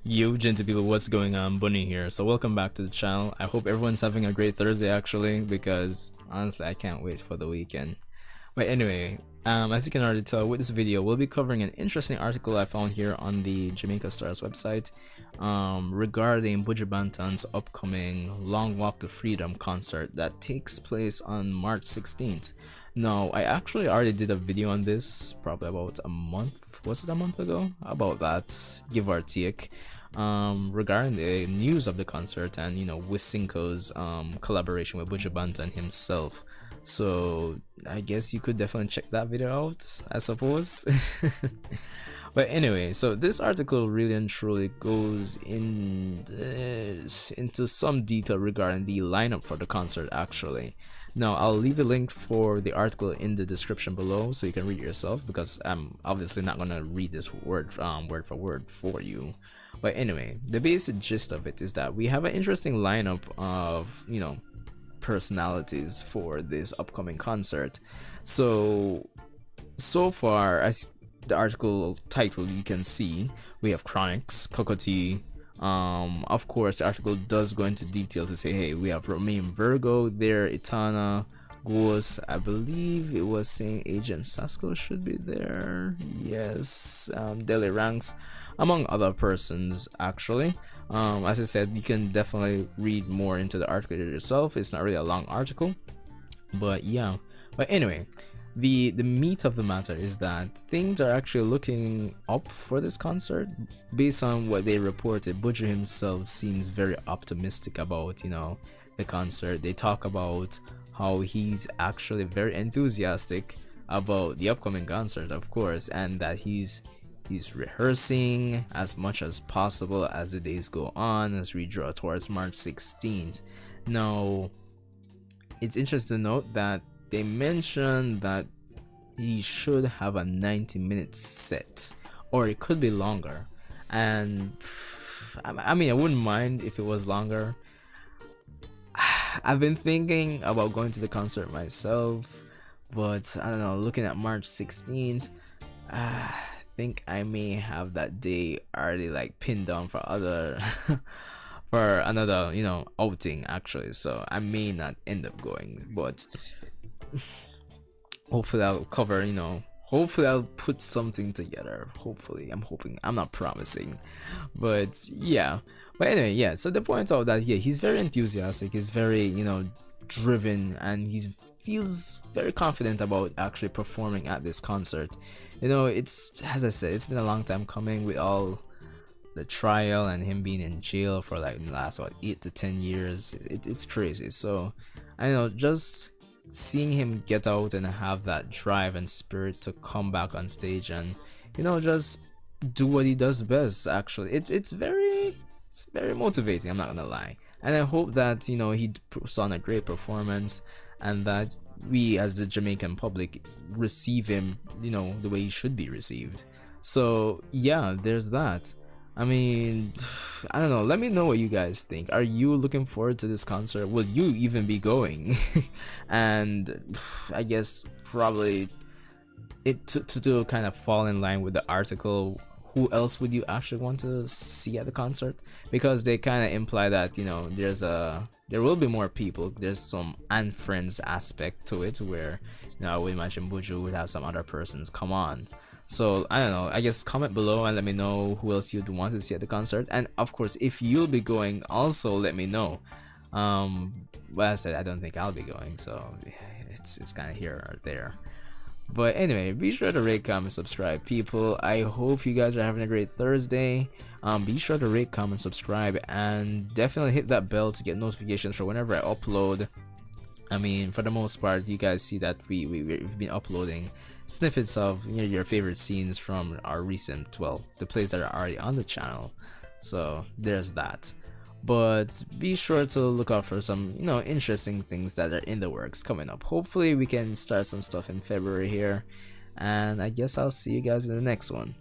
Yo, gentle people, what's going on? Bunny here. So welcome back to the channel. I hope everyone's having a great Thursday actually, because honestly I can't wait for the weekend. But anyway, as you can already tell with this video, we'll be covering an interesting article I found here on the Jamaica Stars website regarding Buju Banton's upcoming Long Walk to Freedom concert that takes place on March 16th. Now, I actually already did a video on this probably about a month, was it a month ago? About that, give or take, regarding the news of the concert and, you know, Wisinko's collaboration with Buju Banton himself. So I guess you could definitely check that video out, I suppose. But anyway, so this article really and truly goes into some detail regarding the lineup for the concert actually. Now I'll leave the link for the article in the description below so you can read it yourself, because I'm obviously not gonna read this word for word for you. But anyway, the basic gist of it is that we have an interesting lineup of, you know, personalities for this upcoming concert. So far, as the article title you can see, we have Chronixx, Kokoti. Of course the article does go into detail to say, hey, we have Romain Virgo there, Etana, Ghost, I believe it was saying Agent Sasco should be there, yes, Daily Ranks, among other persons actually. As I said, you can definitely read more into the article yourself. It's not really a long article, but yeah. But anyway, the meat of the matter is that things are actually looking up for this concert. Based on what they reported, Buju himself seems very optimistic about, you know, the concert. They talk about how he's actually very enthusiastic about the upcoming concert, of course, and that he's rehearsing as much as possible as the days go on, as we draw towards March 16th. Now, it's interesting to note that they mentioned that he should have a 90-minute set, or it could be longer. And I mean, I wouldn't mind if it was longer. I've been thinking about going to the concert myself, but I don't know, looking at March 16th, I think I may have that day already like pinned down for other for another, you know, outing actually, so I may not end up going. But hopefully I'll cover, you know, hopefully I'll put something together. Hopefully, I'm hoping, I'm not promising, but yeah. But anyway, yeah, so the point out that, yeah, he's very enthusiastic, he's very, you know, driven, and he feels very confident about actually performing at this concert. You know, it's, as I said, it's been a long time coming with all the trial and him being in jail for like the last, what, 8 to 10 years. It's crazy. So I know, just seeing him get out and have that drive and spirit to come back on stage and, you know, just do what he does best actually, it's very motivating, I'm not gonna lie. And I hope that, you know, he puts on a great performance and that we as the Jamaican public receive him, you know, the way he should be received. So yeah, there's that. I mean, I don't know, let me know what you guys think. Are you looking forward to this concert? Will you even be going? And I guess probably it to kind of fall in line with the article, who else would you actually want to see at the concert? Because they kind of imply that, you know, there will be more people. There's some and friends aspect to it where, you know, I would imagine Buju would have some other persons come on. So I don't know, I guess comment below and let me know who else you'd want to see at the concert. And of course, if you'll be going, also let me know. Well, I said I don't think I'll be going, so it's kind of here or there. But anyway, be sure to rate, comment, subscribe, people. I hope you guys are having a great Thursday. Be sure to rate, comment, subscribe, and definitely hit that bell to get notifications for whenever I upload. I mean, for the most part, you guys see that we've been uploading snippets of, you know, your favorite scenes from our recent, well, the plays that are already on the channel. So there's that. But be sure to look out for some, you know, interesting things that are in the works coming up. Hopefully we can start some stuff in February here, and I guess I'll see you guys in the next one.